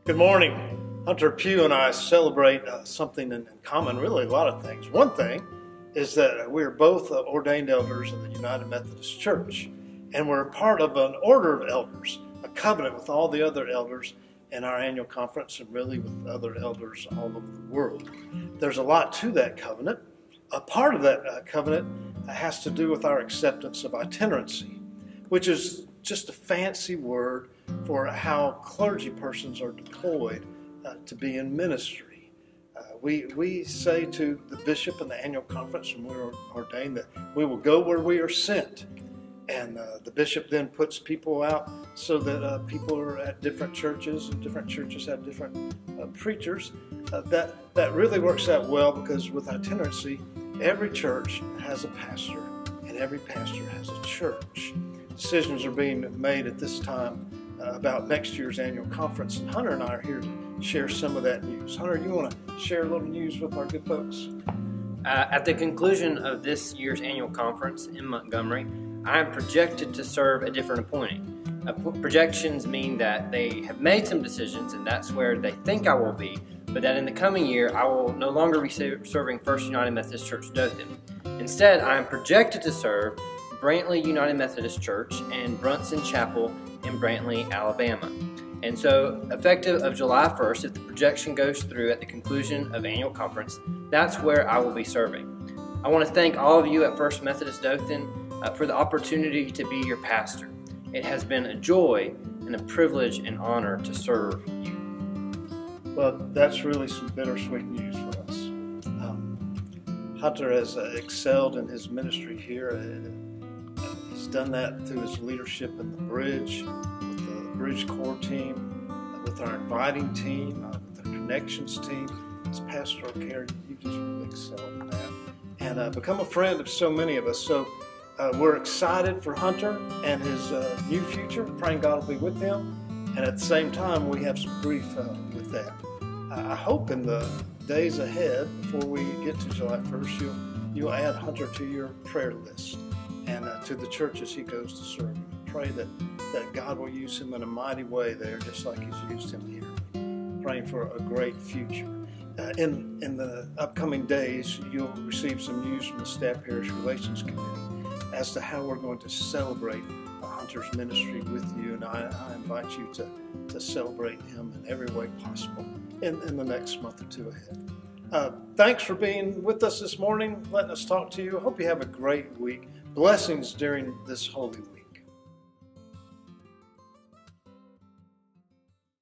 Good morning. Hunter Pugh and I celebrate something in common, really a lot of things. One thing is that we're both ordained elders in the United Methodist Church, and we're part of an order of elders, a covenant with all the other elders in our annual conference and really with other elders all over the world. There's a lot to that covenant. A part of that covenant has to do with our acceptance of itinerancy, which is just a fancy word for how clergy persons are deployed to be in ministry. We say to the bishop in the annual conference when we're ordained that we will go where we are sent. And the bishop then puts people out so that people are at different churches, and different churches have different preachers. That really works out well, because with itinerancy, every church has a pastor and every pastor has a church. Decisions are being made at this time about next year's annual conference, and Hunter and I are here to share some of that news. Hunter, you want to share a little news with our good folks? At the conclusion of this year's annual conference in Montgomery, I am projected to serve a different appointing. Projections mean that they have made some decisions, and that's where they think I will be, but that in the coming year I will no longer be serving First United Methodist Church Dothan. Instead, I am projected to serve Brantley United Methodist Church and Brunson Chapel in Brantley, Alabama. And so, effective of July 1st, if the projection goes through at the conclusion of annual conference, that's where I will be serving. I want to thank all of you at First Methodist Dothan for the opportunity to be your pastor. It has been a joy and a privilege and honor to serve you. Well, that's really some bittersweet news for us. Hunter has excelled in his ministry here. He's done that through his leadership in the Bridge, with the Bridge Core team, with our inviting team, with the Connections team. As pastoral care, you just really excelled in that, and become a friend of so many of us. So we're excited for Hunter and his new future, praying God will be with him, and at the same time we have some grief with that. I hope in the days ahead, before we get to July 1st, you'll add Hunter to your prayer list and to the churches he goes to serve. Pray that God will use him in a mighty way there, just like he's used him here. Praying for a great future. In the upcoming days, you'll receive some news from the Staff Parish Relations Committee as to how we're going to celebrate Hunter's ministry with you, and I invite you to celebrate him in every way possible in the next month or two ahead. Thanks for being with us this morning, letting us talk to you. I hope you have a great week. Blessings during this Holy Week.